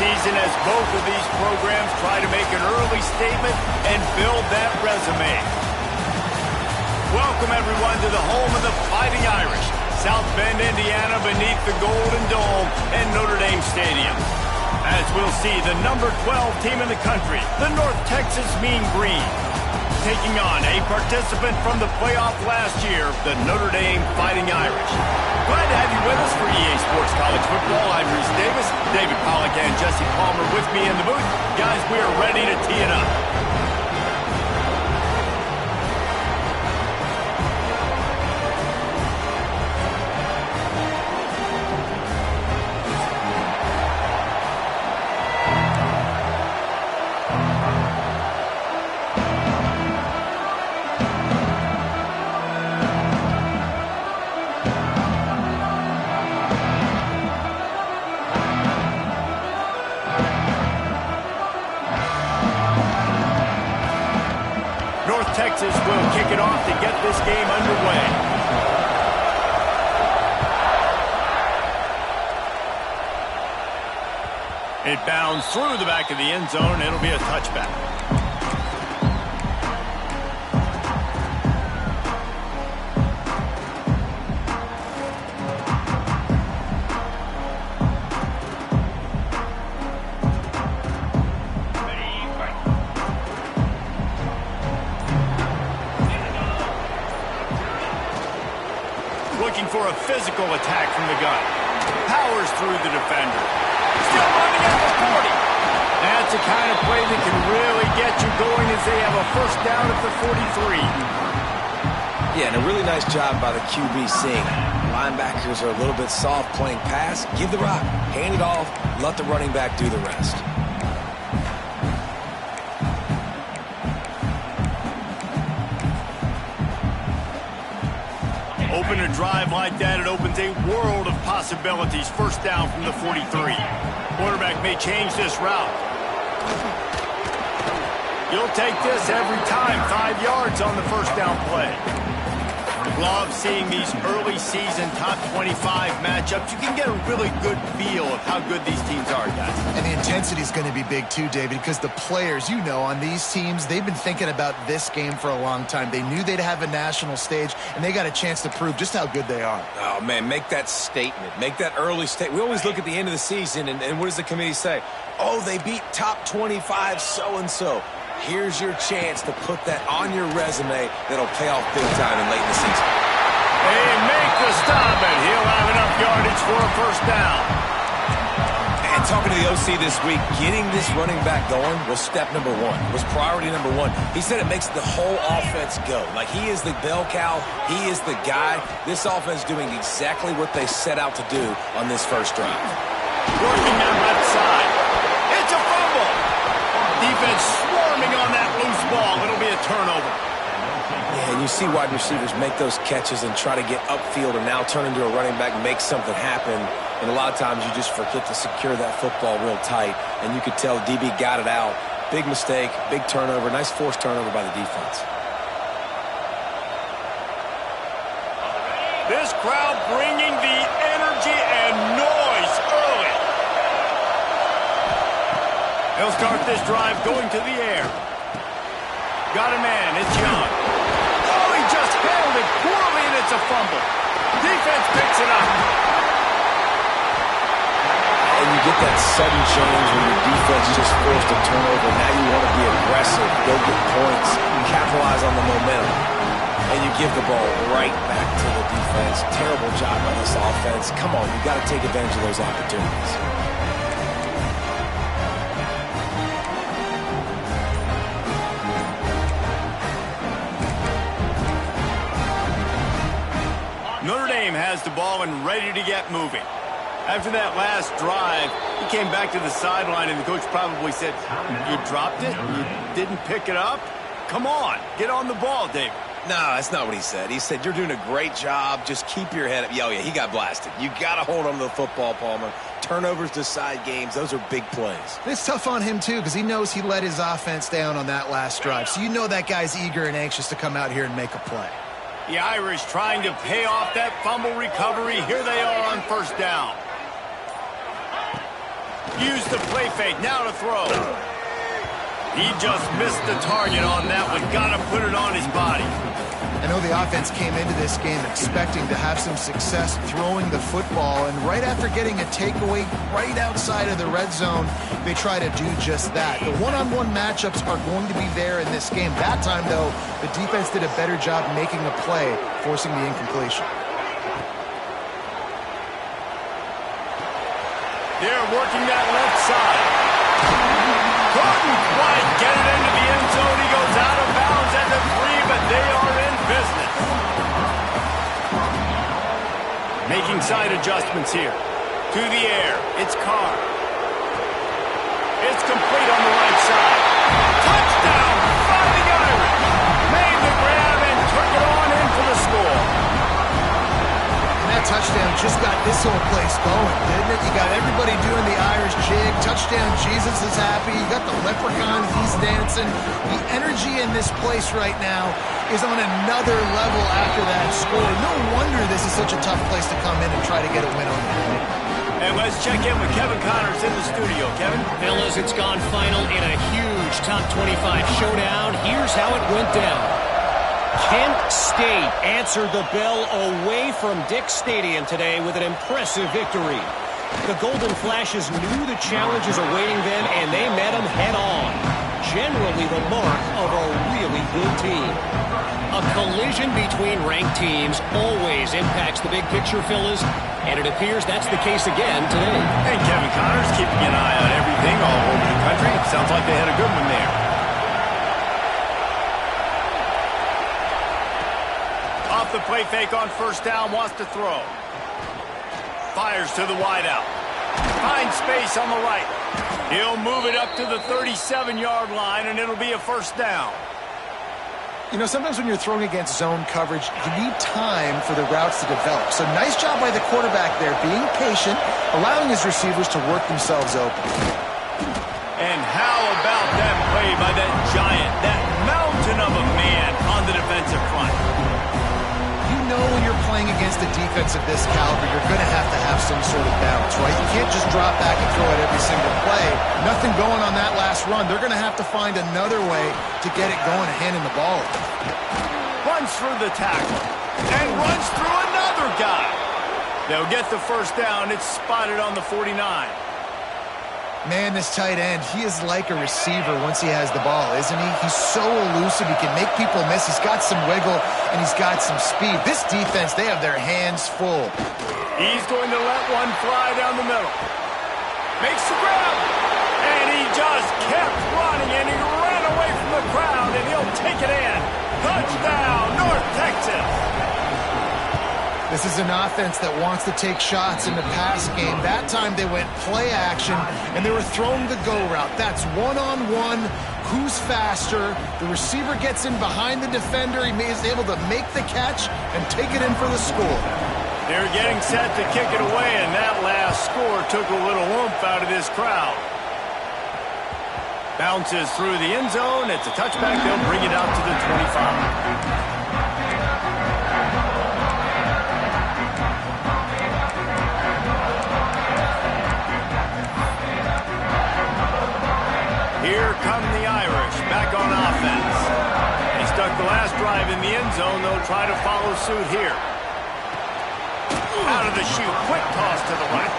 season as both of these programs try to make an early statement and build that resume. Welcome, everyone, to the home of the Fighting Irish, South Bend, Indiana, beneath the Golden Dome and Notre Dame Stadium. As we'll see, the number 12 team in the country, the North Texas Mean Green, taking on a participant from the playoff last year, the Notre Dame Fighting Irish. Glad to have you with us for EA Sports College Football. I'm Reese Davis, David Pollack and Jesse Palmer with me in the booth. Guys, we are ready to tee it up. Texas will kick it off to get this game underway. It bounds through the back of the end zone. It'll be a touchback. Looking for a physical attack from the gun. Powers through the defender. Still running at the 40. That's the kind of play that can really get you going as they have a first down at the 43. Yeah, and a really nice job by the QB seeing. Linebackers are a little bit soft playing pass. Give the rock. Hand it off. Let the running back do the rest. Open a drive like that, it opens a world of possibilities. First down from the 43. Quarterback may change this route. You'll take this every time. 5 yards on the first down play. Love seeing these early season top 25 matchups. You can get a really good feel of how good these teams are, guys. And the intensity is going to be big too, David, because the players, you know, on these teams, they've been thinking about this game for a long time. They knew they'd have a national stage, and they got a chance to prove just how good they are. Oh, man, make that statement. Make that early statement. We always look at the end of the season, and what does the committee say? Oh, they beat top 25 so-and-so. Here's your chance to put that on your resume that'll pay off big time in late in the season. And make the stop, and he'll have enough yardage for a first down. And talking to the OC this week, getting this running back going was step number one, was priority number one. He said it makes the whole offense go. Like, he is the bell cow. He is the guy. This offense doing exactly what they set out to do on this first drive. Working that left side. It's a fumble. Defense swarming on that loose ball. It'll be a turnover. Yeah, and you see wide receivers make those catches and try to get upfield and now turn into a running back and make something happen. And a lot of times you just forget to secure that football real tight. And you could tell DB got it out. Big mistake, big turnover, nice forced turnover by the defense. This crowd bringing the energy and noise early. He'll start this drive going to the air. Got a man, it's Young. Oh, he just handled it poorly, and it's a fumble. Defense picks it up. And you get that sudden change when your defense just forced a turnover. Now you want to be aggressive, go get points, capitalize on the momentum. And you give the ball right back to the defense. Terrible job by this offense. Come on, you got to take advantage of those opportunities. Notre Dame has the ball and ready to get moving. After that last drive, he came back to the sideline, and the coach probably said, "You dropped it? You didn't pick it up? Come on, get on the ball, David." No, that's not what he said. He said, "You're doing a great job. Just keep your head up." Oh, yeah, he got blasted. You got to hold on to the football, Palmer. Turnovers decide games. Those are big plays. It's tough on him, too, because he knows he let his offense down on that last drive. So you know that guy's eager and anxious to come out here and make a play. The Irish trying to pay off that fumble recovery. Here they are on first down. Use the play fake, now to throw. He just missed the target on that one. Got to put it on his body. I know the offense came into this game expecting to have some success throwing the football, and right after getting a takeaway right outside of the red zone, they try to do just that. The one-on-one matchups are going to be there in this game. That time, though, the defense did a better job making a play, forcing the incompletion. They're working that left side. Couldn't quite get it into the end zone. He goes out of bounds at the 3, but they are in business. Making side adjustments here. To the air. It's Carr. It's complete on the right side. Touchdown! Fighting Irish. Made the grab and took it on in for the score. That touchdown just got this whole place going, didn't it? You got everybody doing the Irish jig. Touchdown, Jesus is happy. You got the leprechaun, he's dancing. The energy in this place right now is on another level after that score. No wonder this is such a tough place to come in and try to get a win on the night. And let's check in with Kevin Connors in the studio. Kevin? Fellas, it's gone final in a huge top 25 showdown. Here's how it went down. Kent State answered the bell away from Dick Stadium today with an impressive victory. The Golden Flashes knew the challenges awaiting them, and they met them head-on. Generally the mark of a really good team. A collision between ranked teams always impacts the big picture, fellas, and it appears that's the case again today. And Kevin Connors keeping an eye on everything all over the country. Sounds like they had a good one there. Off the play fake on first down, wants to throw. Fires to the wideout. Finds space on the right. He'll move it up to the 37-yard line, and it'll be a first down. You know, sometimes when you're throwing against zone coverage, you need time for the routes to develop. So nice job by the quarterback there, being patient, allowing his receivers to work themselves open. And how about that play by that giant, that mountain of a man on the defensive front? You know when you're playing against a defense of this caliber, you're going to have some sort of balance, right? You can't just drop back and throw it every single play. Nothing going on that last run. They're going to have to find another way to get it going and handing the ball. Runs through the tackle and runs through another guy. They'll get the first down. It's spotted on the 49. Man, this tight end, he is like a receiver once he has the ball, isn't he? He's so elusive. He can make people miss. He's got some wiggle, and he's got some speed. This defense, they have their hands full. He's going to let one fly down the middle. Makes the grab. And he just kept running, and he ran away from the crowd, and he'll take it in. Touchdown, North Texas. This is an offense that wants to take shots in the pass game. That time they went play action, and they were throwing the go route. That's one-on-one. Who's faster? The receiver gets in behind the defender. He is able to make the catch and take it in for the score. They're getting set to kick it away, and that last score took a little oomph out of this crowd. Bounces through the end zone. It's a touchback. They'll bring it out to the 25. Here come the Irish, back on offense. They stuck the last drive in the end zone. They'll try to follow suit here. Out of the chute, quick toss to the right.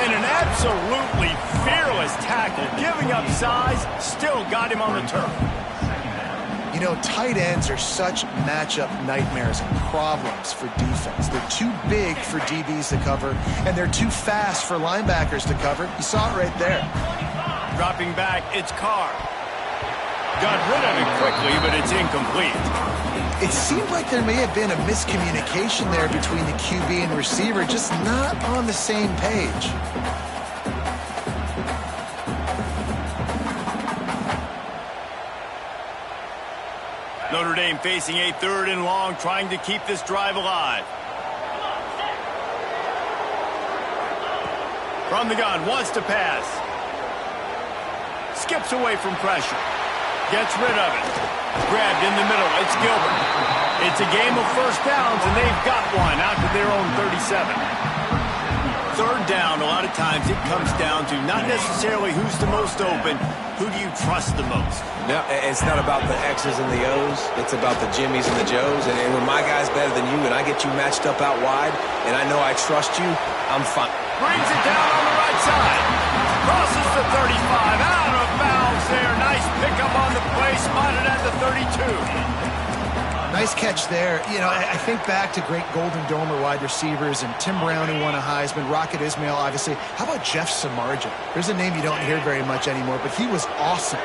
And an absolutely fearless tackle, giving up size, still got him on the turf. You know, tight ends are such matchup nightmares and problems for defense. They're too big for DBs to cover, and they're too fast for linebackers to cover. You saw it right there. Dropping back, it's Carr. Got rid of it quickly, but it's incomplete. It seemed like there may have been a miscommunication there between the QB and receiver, just not on the same page. Notre Dame facing a 3rd and long, trying to keep this drive alive. From the gun, wants to pass. Skips away from pressure. Gets rid of it. Grabbed in the middle. It's Gilbert. It's a game of first downs, and they've got one out to their own 37. Third down, a lot of times it comes down to not necessarily who's the most open, who do you trust the most? No, it's not about the X's and the O's. It's about the Jimmies and the Joes. And when my guy's better than you and I get you matched up out wide and I know I trust you, I'm fine. Brings it down on the right side. Crosses the 35. Out of bounds there. Nice pickup on the play. Spotted at the 32. Nice catch there. You know, I think back to great Golden Domer wide receivers and Tim Brown, who won a Heisman, Rocket Ismail, obviously. How about Jeff Samardzija? There's a name you don't hear very much anymore, but he was awesome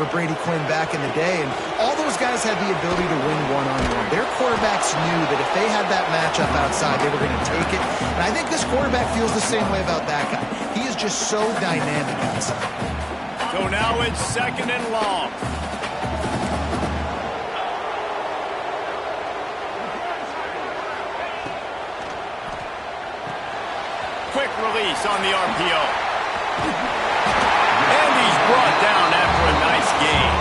for Brady Quinn back in the day. And all those guys had the ability to win one-on-one. Their quarterbacks knew that if they had that matchup outside, they were going to take it. And I think this quarterback feels the same way about that guy. He is just so dynamic outside. So now it's 2nd and long. Quick release on the RPO. And he's brought down after a nice gain.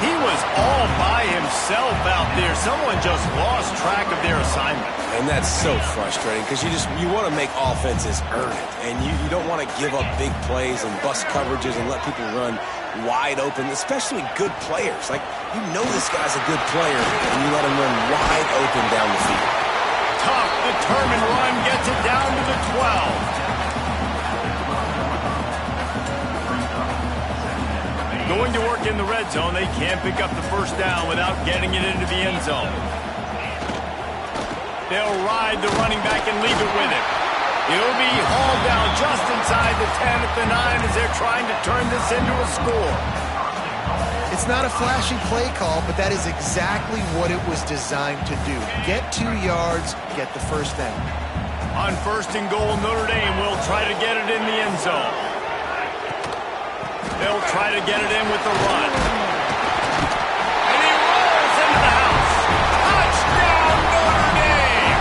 He was all by himself out there. Someone just lost track of their assignment. And that's so frustrating because you want to make offenses earn it. And you don't want to give up big plays and bust coverages and let people run wide open, especially good players. Like, you know this guy's a good player, and you let him run wide open down the field. Tough, determined run gets it down to the 12. Going to work in the red zone, they can't pick up the first down without getting it into the end zone. They'll ride the running back and leave it with him. He'll be hauled down just inside the 10 at the 9 as they're trying to turn this into a score. It's not a flashy play call, but that is exactly what it was designed to do. Get 2 yards, get the first down. On 1st and goal, Notre Dame will try to get it in the end zone. They'll try to get it in with the run. And he rolls into the house. Touchdown, Notre Dame!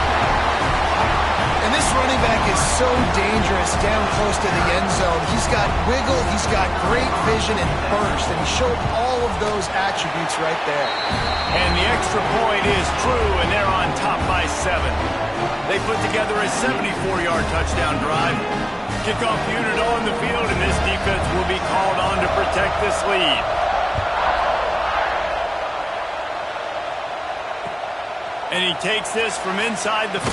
And this running back is so dangerous down close to the end zone. He's got wiggle, he's got great vision and burst, and he showed all of those attributes right there. And the extra point is true, and they're on top by 7. They put together a 74-yard touchdown drive. Kickoff unit on the field, and this defense will be called on to protect this lead. And he takes this from inside the 5.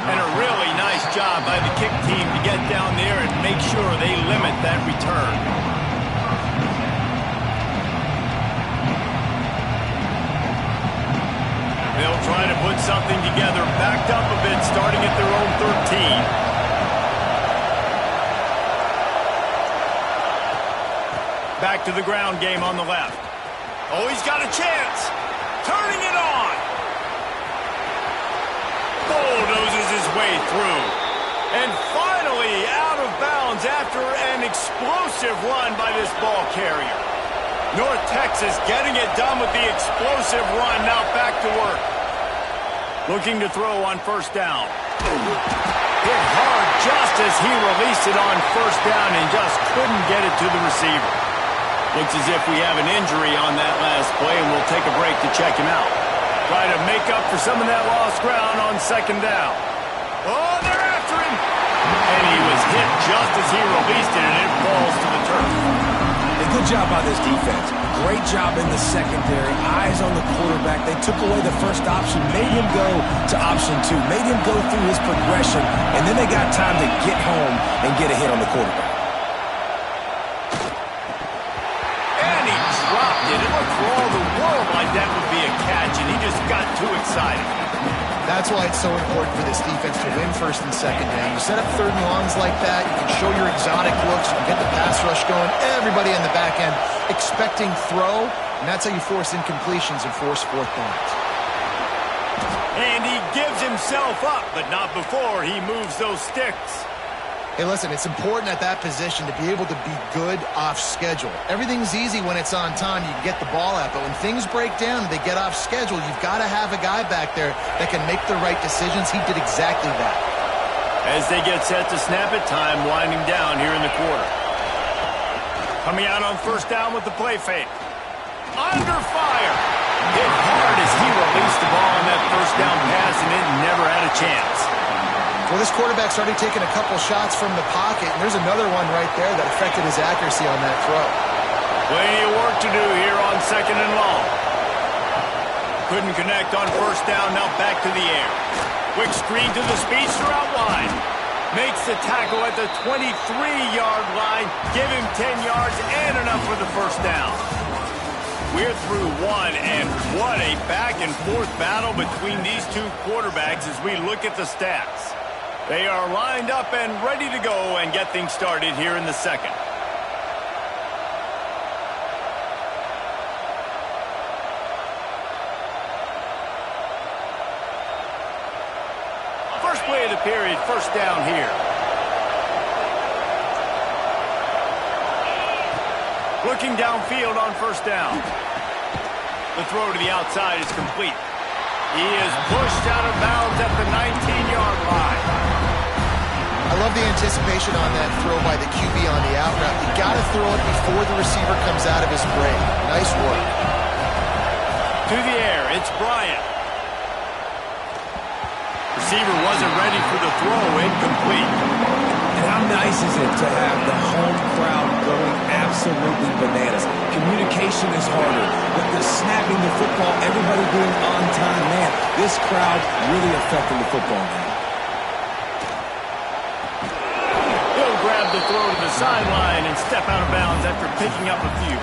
And a really nice job by the kick team to get down there and make sure they limit that return. They'll try to put something together, backed up a bit, starting at their own 13. Back to the ground game on the left. Oh, he's got a chance. Turning it on. Bulldozes his way through. And finally out of bounds after an explosive run by this ball carrier. North Texas getting it done with the explosive run. Now back to work. Looking to throw on 1st down. Hit hard just as he released it on 1st down and just couldn't get it to the receiver. Looks as if we have an injury on that last play, and we'll take a break to check him out. Try to make up for some of that lost ground on 2nd down. Oh, they're after him! And he was hit just as he released it, and it falls to the turf. A good job by this defense. Great job in the secondary. Eyes on the quarterback. They took away the first option, made him go to option 2, made him go through his progression, and then they got time to get home and get a hit on the quarterback. It looked for all the world like that would be a catch, and he just got too excited. That's why it's so important for this defense to win 1st and 2nd down. You set up 3rd and longs like that, you can show your exotic looks, you can get the pass rush going, everybody in the back end expecting throw, and that's how you force incompletions and force 4th downs. And he gives himself up, but not before he moves those sticks. Hey, listen, it's important at that position to be able to be good off schedule. Everything's easy when it's on time. You can get the ball out, but when things break down and they get off schedule, you've got to have a guy back there that can make the right decisions. He did exactly that. As they get set to snap it, time winding down here in the quarter. Coming out on 1st down with the play fake. Under fire. Hit hard as he released the ball on that 1st down pass, and it never had a chance. Well, this quarterback's already taken a couple shots from the pocket, and there's another one right there that affected his accuracy on that throw. Plenty of work to do here on 2nd and long. Couldn't connect on 1st down, now back to the air. Quick screen to the speedster out wide. Makes the tackle at the 23-yard line. Give him 10 yards and enough for the 1st down. We're through one, and what a back-and-forth battle between these two quarterbacks as we look at the stats. They are lined up and ready to go and get things started here in the 2nd. First play of the period, 1st down here. Looking downfield on 1st down. The throw to the outside is complete. He is pushed out of bounds at the 19-yard line. I love the anticipation on that throw by the QB on the out route. You got to throw it before the receiver comes out of his break. Nice work. To the air, it's Bryant. Receiver wasn't ready for the throw, incomplete. And how nice is it to have the home crowd going absolutely bananas? Communication is harder, but the snapping the football, everybody being on time, man, this crowd really affecting the football game. He'll grab the throw to the sideline and step out of bounds after picking up a few.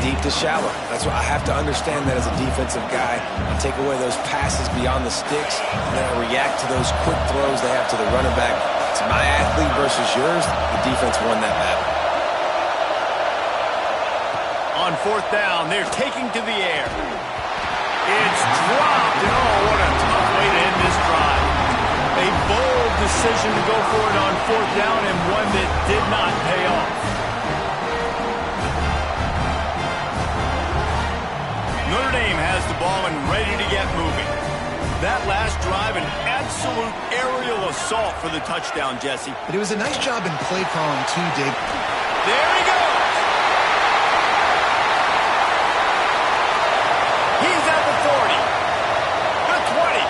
Deep to shallow. That's what I have to understand that as a defensive guy. I take away those passes beyond the sticks, and then I react to those quick throws they have to the running back. It's my athlete versus yours. The defense won that battle. On 4th down, they're taking to the air. It's dropped, and oh, what a tough way to end this drive. A bold decision to go for it on 4th down, and one that did not pay off. Notre Dame has the ball and ready to get moving. That last drive, an absolute aerial assault for the touchdown, Jesse. But it was a nice job in play calling, too, Dig. There he goes! He's at the 40, the 20,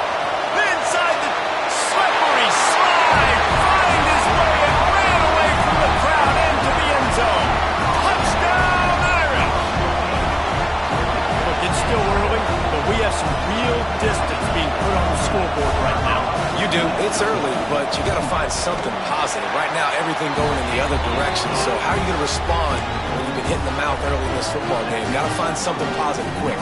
inside the slippery slide, find his way and ran away from the crowd into the end zone. Touchdown, Irish! Look, it's still early, but we have some real distance being put on the scoreboard right now. You do. It's early, but you got to find something positive. Right now, everything going in the other direction. So how are you going to respond when you've been hit in the mouth early in this football game? You got to find something positive quick.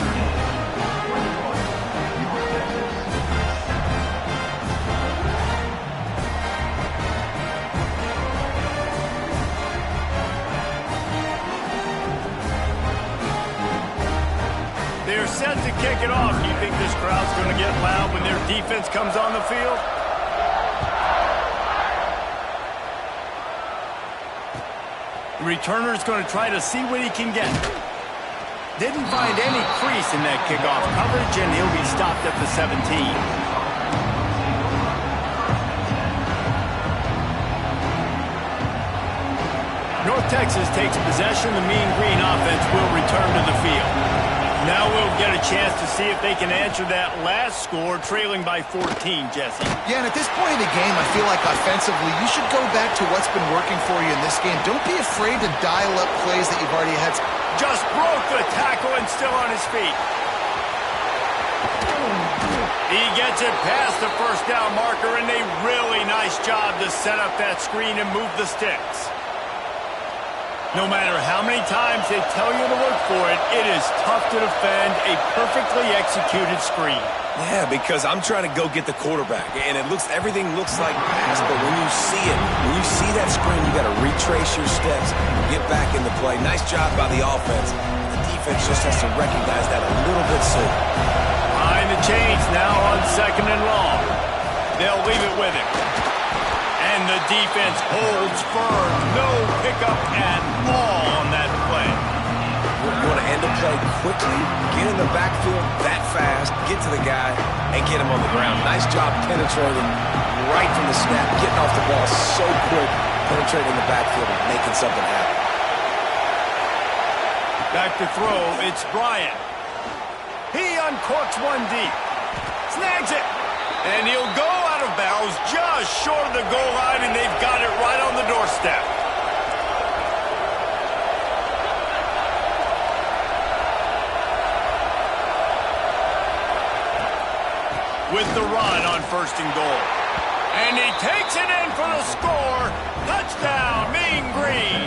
They're set to kick it off. Do you think this crowd's going to get loud when their defense comes on the field? The returner's going to try to see what he can get. Didn't find any crease in that kickoff coverage, and he'll be stopped at the 17. North Texas takes possession. The Mean Green offense will return to the field. Now we'll get a chance to see if they can answer that last score, trailing by 14, Jesse. Yeah, and at this point in the game, I feel like offensively, you should go back to what's been working for you in this game. Don't be afraid to dial up plays that you've already had. Just broke the tackle and still on his feet. He gets it past the 1st down marker, and a really nice job to set up that screen and move the sticks. No matter how many times they tell you to look for it, it is tough to defend a perfectly executed screen. Yeah, because I'm trying to go get the quarterback, and everything looks like pass, but when you see it, when you see that screen, you got to retrace your steps, get back into play. Nice job by the offense. The defense just has to recognize that a little bit sooner. Behind the chains now on 2nd and long. They'll leave it with him. And the defense holds firm. No pickup at all on that play. You want to end a play quickly, get in the backfield that fast, get to the guy, and get him on the ground. Nice job penetrating right from the snap, getting off the ball so quick, penetrating the backfield and making something happen. Back to throw, it's Bryant. He uncorks one deep. Snags it. And he'll go out of bounds just short of the goal line, and they've got it right on the doorstep. With the run on 1st and goal. And he takes it in for the score. Touchdown, Mean Green.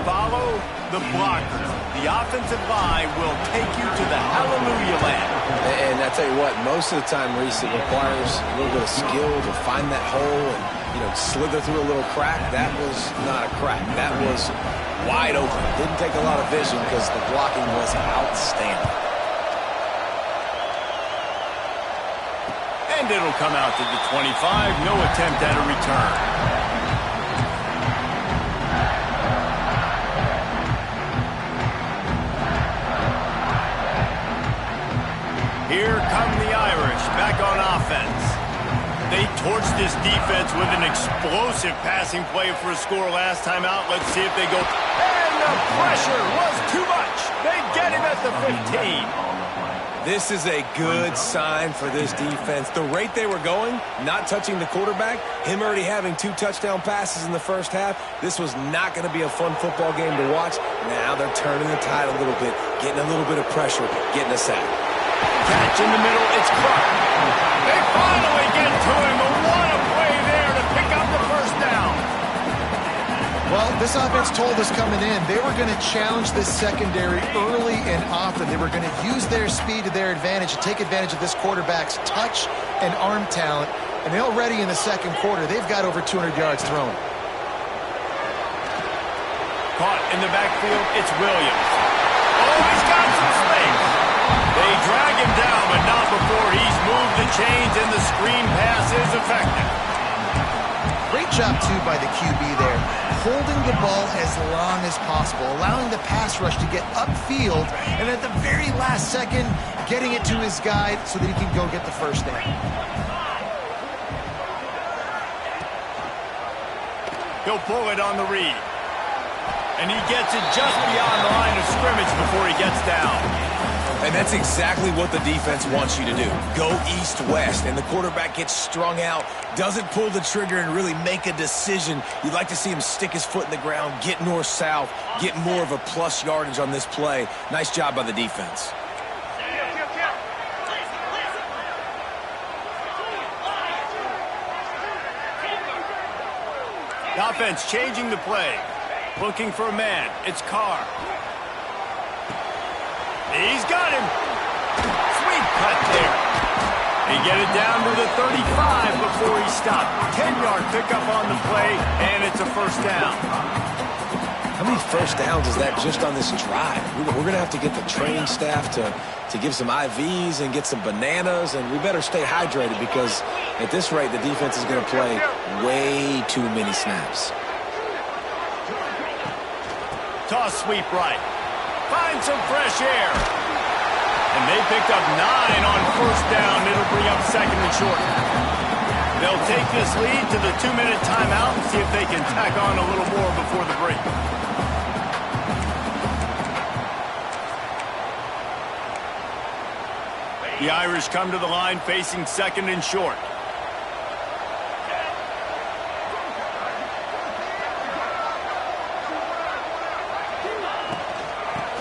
Follow the blocker. The offensive line will take you to the hallelujah land. And I tell you what, most of the time, Reese, it requires a little bit of skill to find that hole and, slither through a little crack. That was not a crack. That was wide open. Didn't take a lot of vision because the blocking was outstanding. And it'll come out to the 25. No attempt at a return. Here come the Irish back on offense. They torched this defense with an explosive passing play for a score last time out. Let's see if they go. And the pressure was too much. They get him at the 15. This is a good sign for this defense. The rate they were going, not touching the quarterback, him already having 2 touchdown passes in the first half, this was not going to be a fun football game to watch. Now they're turning the tide a little bit, getting a little bit of pressure, getting a sack. Catch in the middle, it's Clark. They finally get to him, but what a play there to pick up the first down. Well, this offense told us coming in they were going to challenge this secondary early and often. They were going to use their speed to their advantage and take advantage of this quarterback's touch and arm talent. And already in the second quarter, they've got over 200 yards thrown. Caught in the backfield, it's Williams. Oh, he's got some space. They drag him down, but not before he's moved the chains, and the screen pass is effective. Great job, too, by the QB there, holding the ball as long as possible, allowing the pass rush to get upfield, and at the very last second, getting it to his guy so that he can go get the first down. He'll pull it on the read. And he gets it just beyond the line of scrimmage before he gets down. And that's exactly what the defense wants you to do. Go east-west, and the quarterback gets strung out, doesn't pull the trigger and really make a decision. You'd like to see him stick his foot in the ground, get north-south, get more of a plus yardage on this play. Nice job by the defense. The offense changing the play. Looking for a man. It's Carr. He's got him. Sweet cut there. They get it down to the 35 before he stopped. 10-yard pickup on the play, and it's a first down. How many first downs is that just on this drive? We're going to have to get the training staff to give some IVs and get some bananas, and we better stay hydrated because at this rate, the defense is going to play way too many snaps. Toss sweep right. Find some fresh air. And they picked up 9 on first down. It'll bring up second and short. They'll take this lead to the 2-minute timeout and see if they can tack on a little more before the break. The Irish come to the line facing second and short.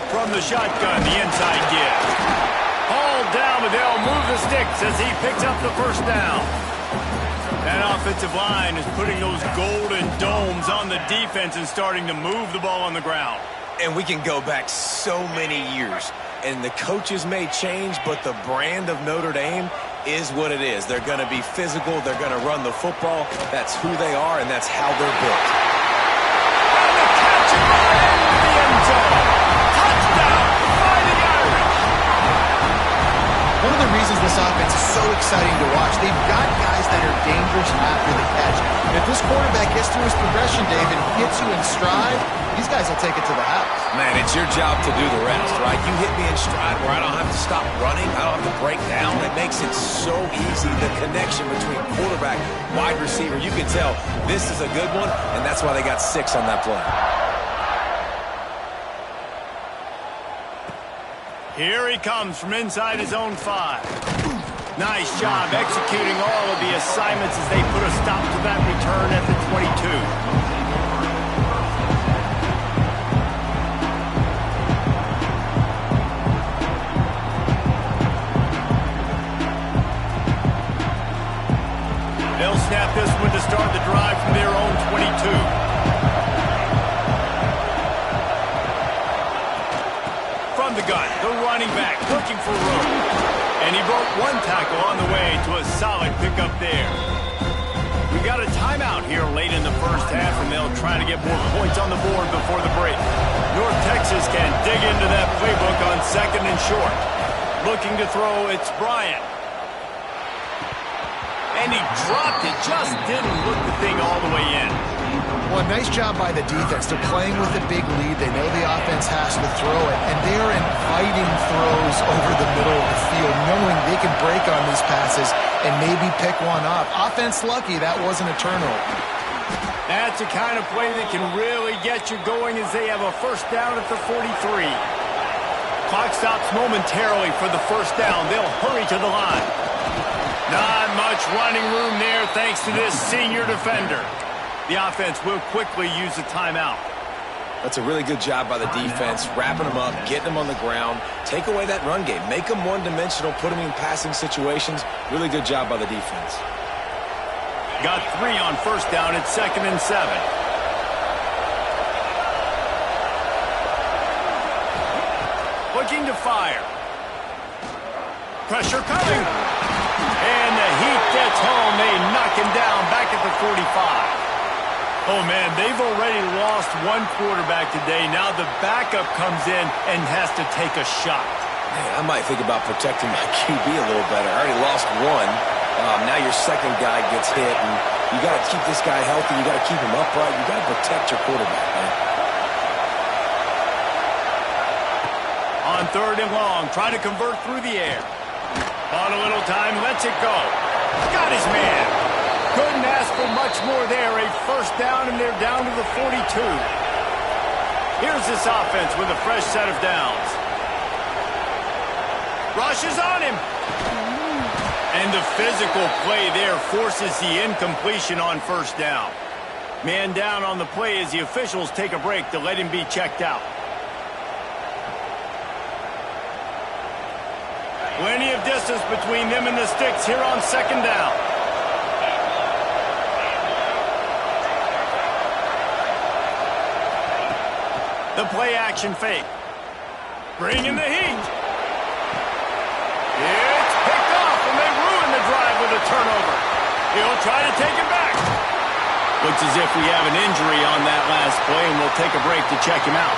From the shotgun, the inside give. Hauled down, but they'll move the sticks as he picks up the first down. That offensive line is putting those golden domes on the defense and starting to move the ball on the ground. And we can go back so many years, and the coaches may change, but the brand of Notre Dame is what it is. They're going to be physical. They're going to run the football. That's who they are, and that's how they're built. And the catch in the end zone. Touchdown, Fighting Irish. One of the reasons this offense is so exciting to watch, they've got guys that are dangerous after the catch. And if this quarterback gets through his progression, David, hits you in stride, these guys will take it to the house. Man, it's your job to do the rest, right? You hit me in stride where I don't have to stop running. I don't have to break down. It makes it so easy, the connection between quarterback, wide receiver. You can tell this is a good one, and that's why they got 6 on that play. Here he comes from inside his own 5. Nice job executing all of the assignments as they put a stop to that return at the 22. They'll snap this one to start the drive from their own 22. From the gun, the running back looking for room. And he broke one tackle on the way to a solid pickup there. We got a timeout here late in the first half, and they'll try to get more points on the board before the break. North Texas can dig into that playbook on 2nd and short. Looking to throw, it's Bryant. And he dropped it, just didn't look the thing all the way in. Well, nice job by the defense. They're playing with a big lead. They know the offense has to throw it, and they're inviting throws over the middle of the field, knowing they can break on these passes and maybe pick one up. Offense lucky that wasn't a turnover. That's the kind of play that can really get you going as they have a first down at the 43. Clock stops momentarily for the first down. They'll hurry to the line. Not much running room there thanks to this senior defender. The offense will quickly use a timeout. That's a really good job by the defense, wrapping them up, getting them on the ground, take away that run game, make them one-dimensional, put them in passing situations. Really good job by the defense. Got 3 on first down at 2nd and 7. Looking to fire. Pressure coming. And the heat gets home. They knock him down back at the 45. Oh, man, they've already lost one quarterback today. Now the backup comes in and has to take a shot. Man, I might think about protecting my QB a little better. I already lost one. Now your second guy gets hit, and you got to keep this guy healthy. You got to keep him upright. You got to protect your quarterback, man. On 3rd and long, trying to convert through the air. On a little time, lets it go. Got his man. Couldn't ask for much more there. A first down, and they're down to the 42. Here's this offense with a fresh set of downs. Rushes on him. And the physical play there forces the incompletion on first down. Man down on the play as the officials take a break to let him be checked out. Plenty of distance between them and the sticks here on 2nd down. The play action fake. Bringing the heat. It's picked off, and they ruin the drive with a turnover. He'll try to take it back. Looks as if we have an injury on that last play, and we'll take a break to check him out.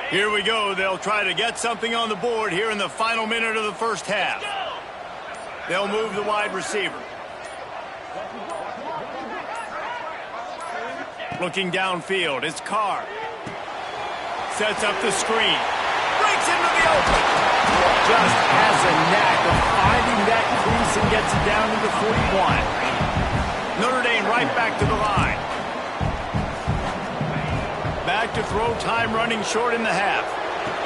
Here we go. They'll try to get something on the board here in the final minute of the first half. They'll move the wide receiver. Looking downfield, it's Carr. Sets up the screen. Breaks into the open. Just has a knack of finding that crease and gets it down to the 41. Notre Dame right back to the line. Back to throw, time running short in the half.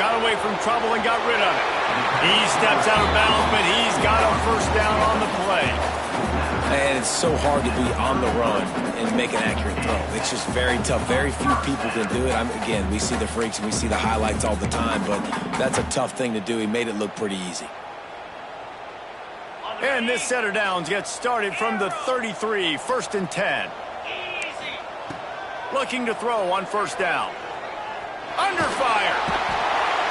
Got away from trouble and got rid of it. He steps out of bounds, but he's got a first down on the play. And it's so hard to be on the run and make an accurate throw. It's just very tough. Very few people can do it. Again, we see the freaks and we see the highlights all the time, but that's a tough thing to do. He made it look pretty easy. And this set of downs gets started from the 33, 1st and 10. Looking to throw on first down. Under fire.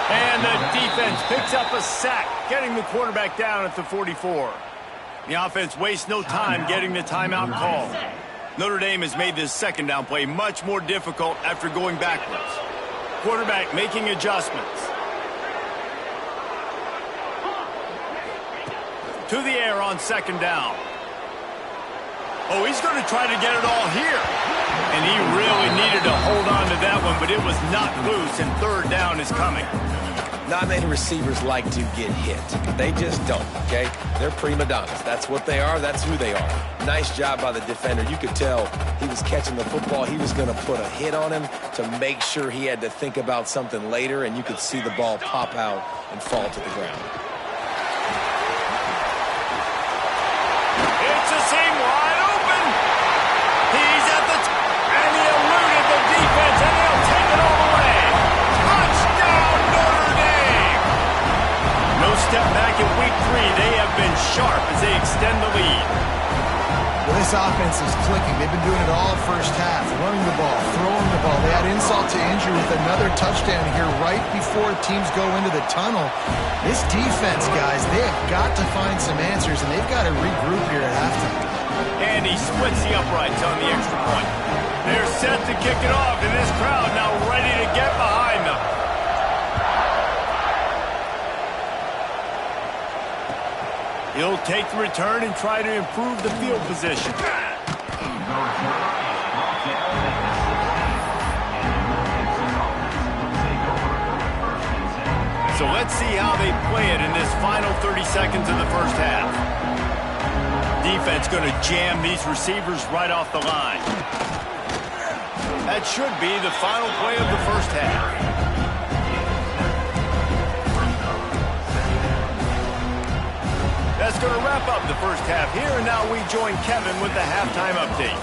And the defense picks up a sack, getting the quarterback down at the 44. The offense wastes no time getting the timeout call. Notre Dame has made this 2nd down play much more difficult after going backwards. Quarterback making adjustments. To the air on 2nd down. Oh, he's going to try to get it all here. And he really needed to hold on to that one, but it was not loose, and 3rd down is coming. Not many receivers like to get hit. They just don't, okay? They're prima donnas. That's what they are. That's who they are. Nice job by the defender. You could tell he was catching the football. He was going to put a hit on him to make sure he had to think about something later, and you could see the ball pop out and fall to the ground. It's a seam wide open. He's at the and he eluded the defense, and he'll take it all the way. Touchdown, Notre Dame! No step back in week 3. They have been sharp as they extend the lead. Well, this offense is clicking. They've been doing it all first half, running the ball, throwing the ball. They had insult to injury with another touchdown here right before teams go into the tunnel. This defense, guys, they have got to find some answers, and they've got to regroup here at halftime. And he splits the uprights on the extra point. They're set to kick it off, and this crowd now ready to get behind them. He'll take the return and try to improve the field position. So let's see how they play it in this final 30 seconds of the first half. Defense going to jam these receivers right off the line. That should be the final play of the first half. That's going to wrap up the first half here, and now we join Kevin with the halftime update.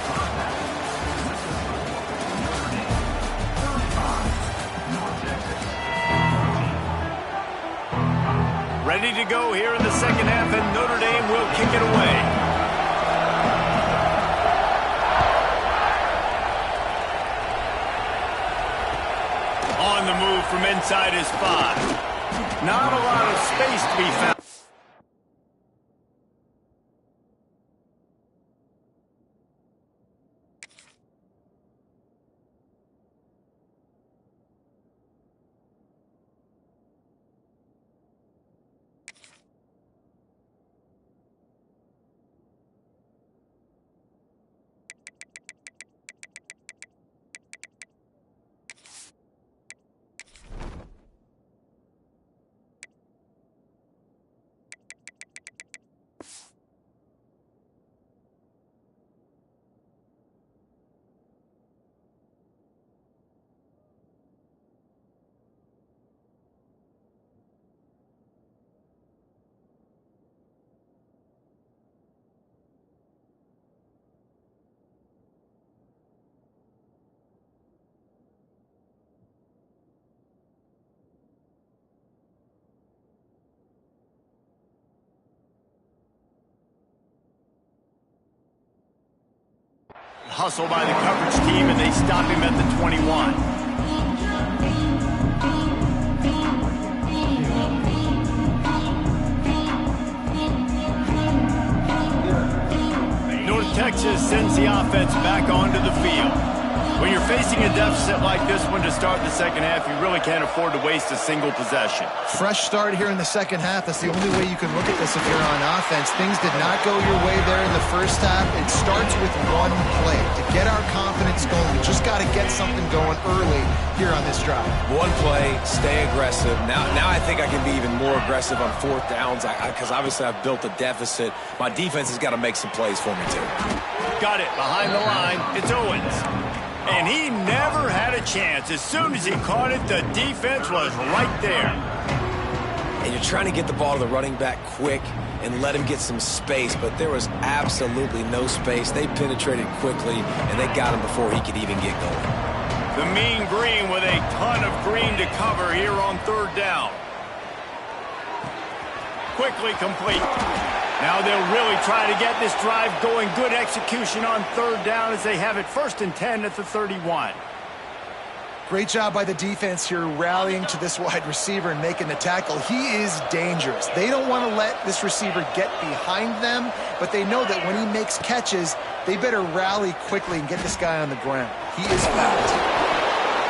Ready to go here in the second half, and Notre Dame will kick it away. On the move from inside his 5. Not a lot of space to be found. Hustle by the coverage team, and they stop him at the 21. North Texas sends the offense back onto the field. When you're facing a deficit like this one to start the second half, you really can't afford to waste a single possession. Fresh start here in the second half. That's the only way you can look at this if you're on offense. Things did not go your way there in the first half. It starts with one play. To get our confidence going, we just got to get something going early here on this drive. One play, stay aggressive. Now I think I can be even more aggressive on fourth downs because obviously I've built a deficit. My defense has got to make some plays for me too. Got it behind the line. It's Owens. And he never had a chance. As soon as he caught it, the defense was right there. And you're trying to get the ball to the running back quick and let him get some space, but there was absolutely no space. They penetrated quickly, and they got him before he could even get going. The Mean Green with a ton of green to cover here on third down. Quickly complete. Now they'll really try to get this drive going. Good execution on third down as they have it 1st and 10 at the 31. Great job by the defense here rallying to this wide receiver and making the tackle. He is dangerous. They don't want to let this receiver get behind them, but they know that when he makes catches, they better rally quickly and get this guy on the ground. He is fast.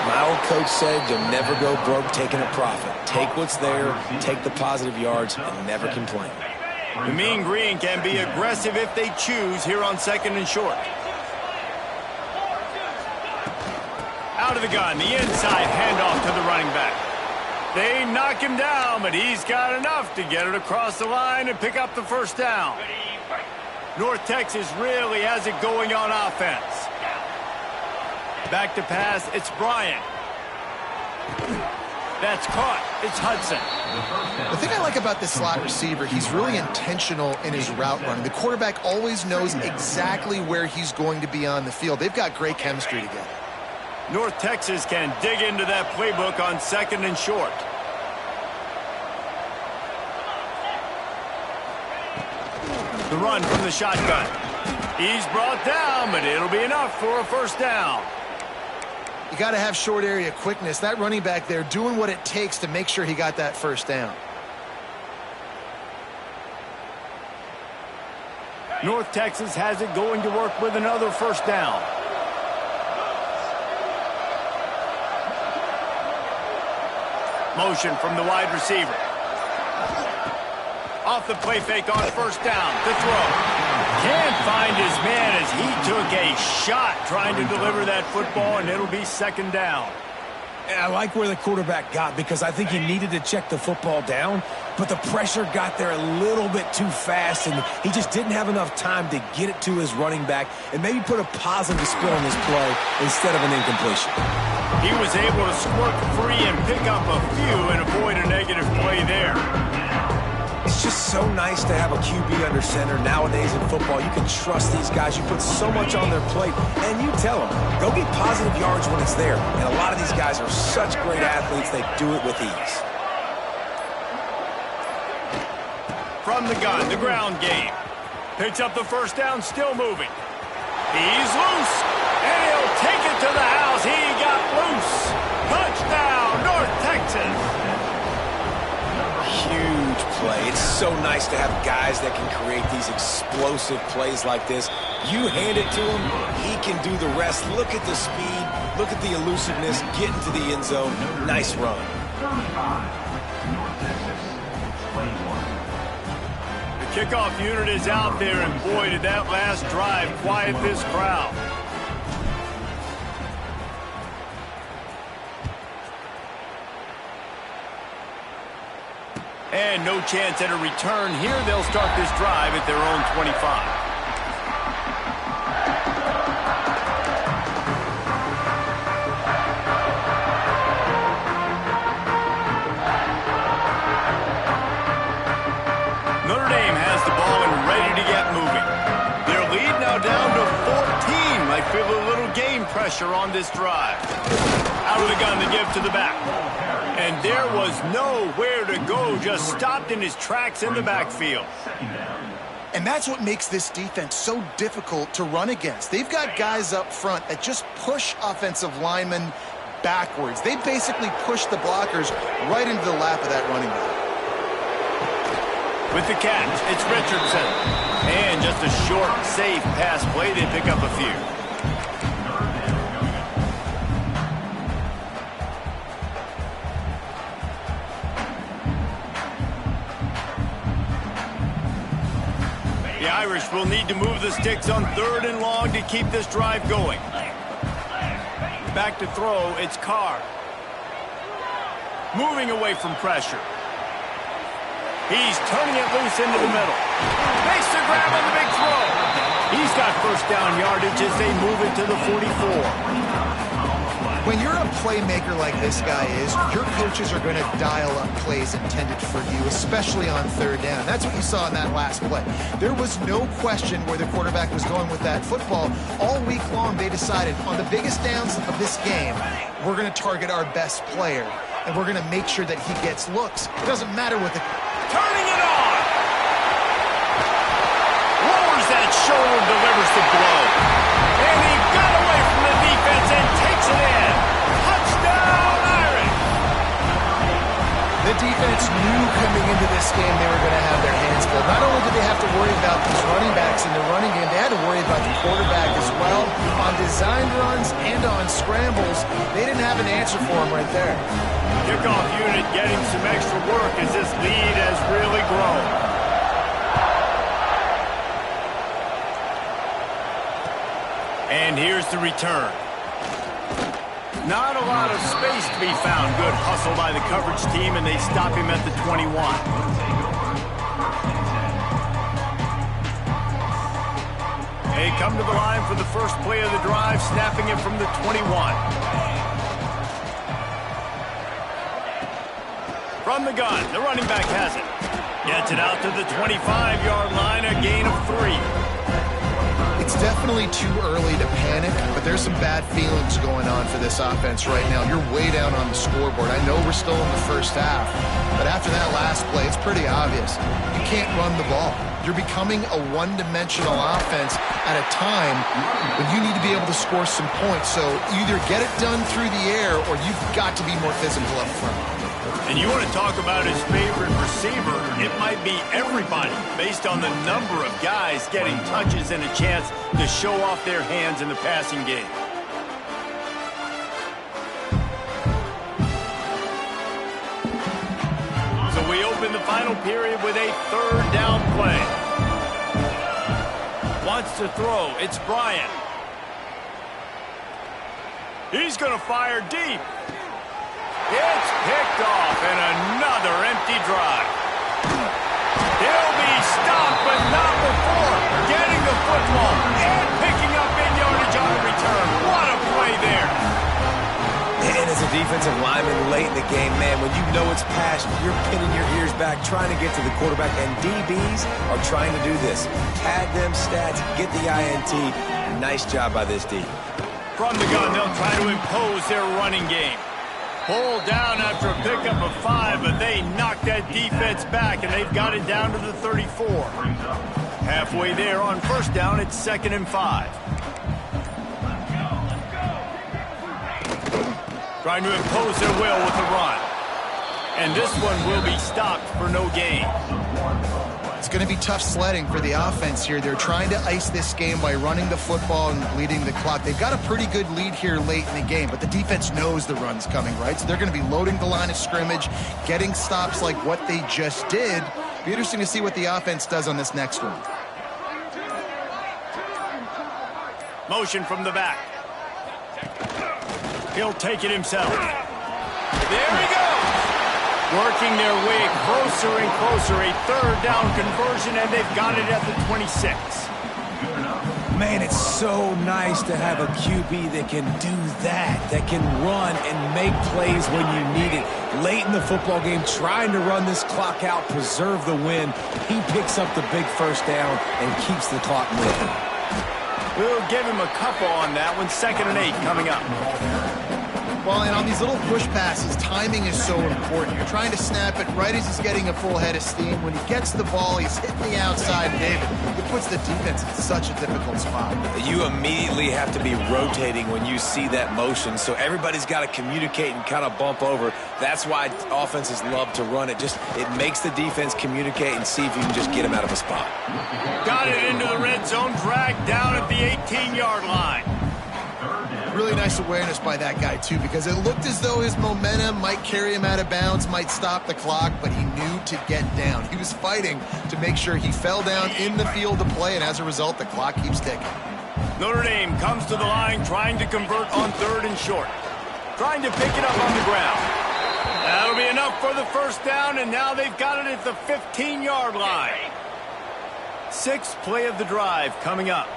My old coach said you'll never go broke taking a profit. Take what's there, take the positive yards, and never complain. The Mean Green can be aggressive if they choose here on 2nd and short. Out of the gun, the inside handoff to the running back. They knock him down, but he's got enough to get it across the line and pick up the first down. North Texas really has it going on offense. Back to pass, it's Bryant. That's caught. It's Hudson. The thing I like about this slot receiver, he's really intentional in his route running. The quarterback always knows exactly where he's going to be on the field. They've got great chemistry together. North Texas can dig into that playbook on 2nd and short. The run from the shotgun. He's brought down, but it'll be enough for a first down. You got to have short area quickness. That running back there doing what it takes to make sure he got that first down. North Texas has it going to work with another first down. Motion from the wide receiver. Off the play fake on first down. The throw. Can't find his man as he took a shot trying to deliver that football, and it'll be 2nd down. And I like where the quarterback got because I think he needed to check the football down, but the pressure got there a little bit too fast, and he just didn't have enough time to get it to his running back and maybe put a positive spin on this play instead of an incompletion. He was able to squirt free and pick up a few and avoid a negative play there. It's just so nice to have a QB under center nowadays in football. You can trust these guys. You put so much on their plate, and you tell them, go get positive yards when it's there. And a lot of these guys are such great athletes, they do it with ease. From the gun, the ground game. Picks up the first down, still moving. He's loose, and he'll take it to the house. He got loose. Touchdown, North Texas. Huge play. It's so nice to have guys that can create these explosive plays like this. You hand it to him, he can do the rest. Look at the speed, look at the elusiveness, get into the end zone. Nice run. The kickoff unit is out there, and boy, did that last drive quiet this crowd. And no chance at a return here. They'll start this drive at their own 25. Notre Dame has the ball and ready to get moving. Their lead now down to 14. Might feel a little game pressure on this drive. Out of the gun to give to the back. And there was nowhere to go, just stopped in his tracks in the backfield. And that's what makes this defense so difficult to run against. They've got guys up front that just push offensive linemen backwards. They basically push the blockers right into the lap of that running back. With the catch, it's Richardson. And just a short, safe pass play, they pick up a few. The Irish will need to move the sticks on 3rd and long to keep this drive going. Back to throw, it's Carr. Moving away from pressure. He's turning it loose into the middle. Makes the grab on the big throw. He's got first down yardage as they move it to the 44. When you're a playmaker like this guy is, your coaches are going to dial up plays intended for you, especially on 3rd down. That's what you saw in that last play. There was no question where the quarterback was going with that football. All week long, they decided on the biggest downs of this game, we're going to target our best player, and we're going to make sure that he gets looks. It doesn't matter what the... Turning it on! Lowers that shoulder, delivers the blow. And he got away from the defense and takes it in. Touchdown, Irish! The defense knew coming into this game they were going to have their hands full. Not only did they have to worry about these running backs in the running game, they had to worry about the quarterback as well. On designed runs and on scrambles, they didn't have an answer for him right there. Kickoff unit getting some extra work as this lead has really grown. And here's the return. Not a lot of space to be found. Good hustle by the coverage team, and they stop him at the 21. They come to the line for the first play of the drive, snapping it from the 21. From the gun, the running back has it. Gets it out to the 25-yard line, a gain of 3. It's definitely too early to panic, but there's some bad feelings going on for this offense right now. You're way down on the scoreboard. I know we're still in the first half, but after that last play, it's pretty obvious. You can't run the ball. You're becoming a one-dimensional offense at a time when you need to be able to score some points. So either get it done through the air or you've got to be more physical up front. And you want to talk about his favorite receiver, it might be everybody, based on the number of guys getting touches and a chance to show off their hands in the passing game. So we open the final period with a third down play. Wants to throw, it's Bryant. He's going to fire deep. It's picked off, and another empty drive. He'll be stopped, but not before getting the football and picking up in yardage on the return. What a play there. And as a defensive lineman late in the game, man, when you know it's past, you're pinning your ears back, trying to get to the quarterback, and DBs are trying to do this. Pad them stats, get the INT. Nice job by this D. From the gun, they'll try to impose their running game. Pulled down after a pickup of 5, but they knocked that defense back, and they've got it down to the 34. Halfway there on first down, it's 2nd and 5. Trying to impose their will with the run. And this one will be stopped for no gain. It's going to be tough sledding for the offense here. They're trying to ice this game by running the football and bleeding the clock. They've got a pretty good lead here late in the game, but the defense knows the run's coming, right? So they're going to be loading the line of scrimmage, getting stops like what they just did. Be interesting to see what the offense does on this next one. Motion from the back. He'll take it himself. There he goes. Working their way closer and closer. A third down conversion, and they've got it at the 26. Man, it's so nice to have a QB that can do that can run and make plays when you need it. Late in the football game, trying to run this clock out, preserve the win. He picks up the big first down and keeps the clock moving. We'll give him a couple on that one. 2nd and 8 coming up. Well, and on these little push passes, timing is so important. You're trying to snap it right as he's getting a full head of steam. When he gets the ball, he's hitting the outside, David. It puts the defense in such a difficult spot. You immediately have to be rotating when you see that motion, so everybody's got to communicate and kind of bump over. That's why offenses love to run it. It makes the defense communicate and see if you can just get him out of a spot. Got it into the red zone, dragged down at the 18-yard line. Really nice awareness by that guy, too, because it looked as though his momentum might carry him out of bounds, might stop the clock, but he knew to get down. He was fighting to make sure he fell down in the field to play, and as a result, the clock keeps ticking. Notre Dame comes to the line, trying to convert on 3rd and short. Trying to pick it up on the ground. That'll be enough for the first down, and now they've got it at the 15-yard line. 6th play of the drive coming up.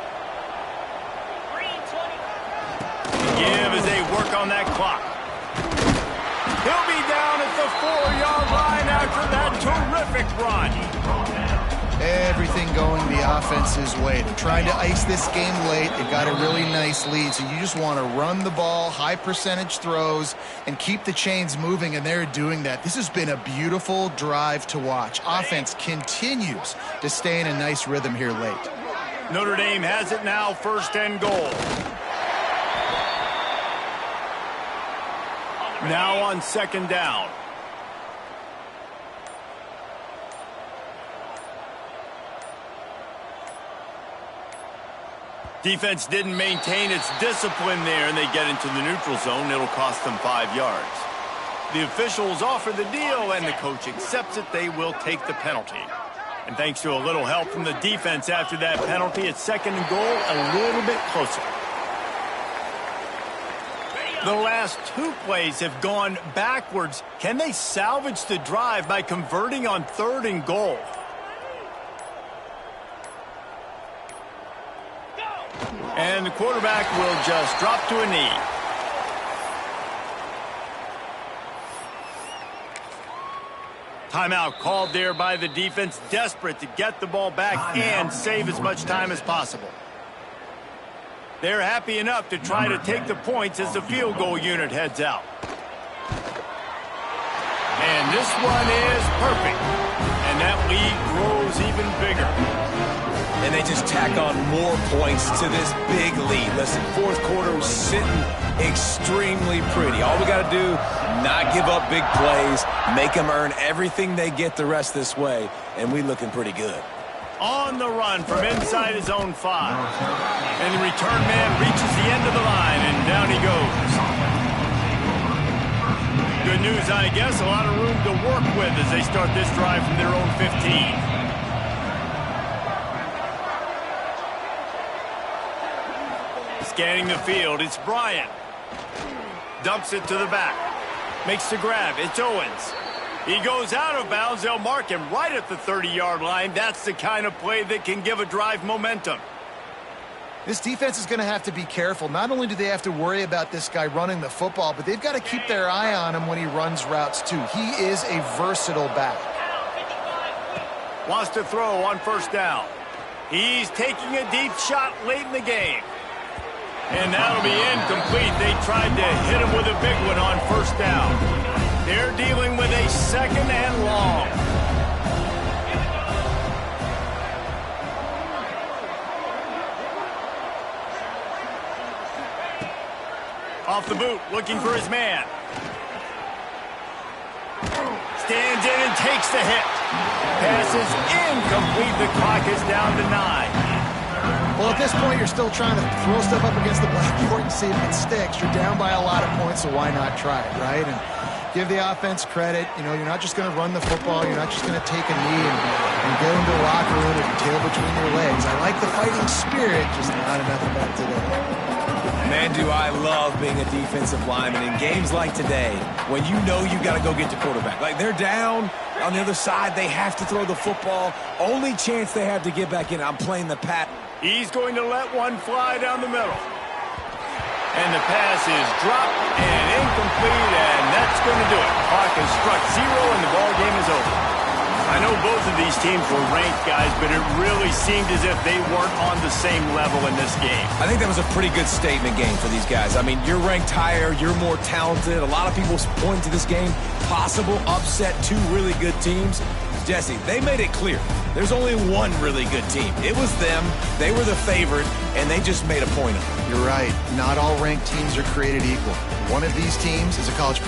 Give as they work on that clock. He'll be down at the 4-yard line after that terrific run. Everything going the offense's way. They're trying to ice this game late. They've got a really nice lead, so you just want to run the ball, high percentage throws, and keep the chains moving, and they're doing that. This has been a beautiful drive to watch. Offense continues to stay in a nice rhythm here late. Notre Dame has it now, 1st and goal. Now on 2nd down. Defense didn't maintain its discipline there, and they get into the neutral zone. It'll cost them 5 yards. The officials offer the deal, and the coach accepts it. They will take the penalty. And thanks to a little help from the defense after that penalty, it's 2nd and goal, a little bit closer. The last 2 plays have gone backwards. Can they salvage the drive by converting on 3rd and goal? And the quarterback will just drop to a knee. Timeout called there by the defense, desperate to get the ball back and save as much time as possible. They're happy enough to try to take the points as the field goal unit heads out. And this one is perfect. And that lead grows even bigger. And they just tack on more points to this big lead. Listen, 4th quarter was sitting extremely pretty. All we got to do, not give up big plays, make them earn everything they get the rest this way, and we looking pretty good. On the run from inside his own 5. And the return man reaches the end of the line, and down he goes. Good news, I guess, a lot of room to work with as they start this drive from their own 15. Scanning the field, it's Bryant. Dumps it to the back. Makes the grab, it's Owens. He goes out of bounds. They'll mark him right at the 30-yard line. That's the kind of play that can give a drive momentum. This defense is going to have to be careful. Not only do they have to worry about this guy running the football, but they've got to keep their eye on him when he runs routes too. He is a versatile back. Wants to throw on 1st down. He's taking a deep shot late in the game. And that'll be incomplete. They tried to hit him with a big one on 1st down. They're dealing with a 2nd and long. Off the boot, looking for his man. Stands in and takes the hit. Pass is incomplete. The clock is down to 9. Well, at this point, you're still trying to throw stuff up against the blackboard and see if it sticks. You're down by a lot of points, so why not try it, right? And give the offense credit. You know, you're not just going to run the football. You're not just going to take a knee and get into the locker room with your tail between your legs. I like the fighting spirit, just not enough of that today. Man, do I love being a defensive lineman in games like today when you know you got to go get the quarterback. Like, they're down on the other side. They have to throw the football. Only chance they have to get back in. I'm playing the pat. He's going to let one fly down the middle. And the pass is dropped and incomplete, and that's going to do it. Clock has struck 0, and the ball game is over. I know both of these teams were ranked, guys, but it really seemed as if they weren't on the same level in this game. I think that was a pretty good statement game for these guys. I mean, you're ranked higher, you're more talented. A lot of people point to this game, possible upset, 2 really good teams. Jesse, they made it clear. There's only one really good team. It was them. They were the favorite, and they just made a point of it. You're right. Not all ranked teams are created equal. One of these teams is a college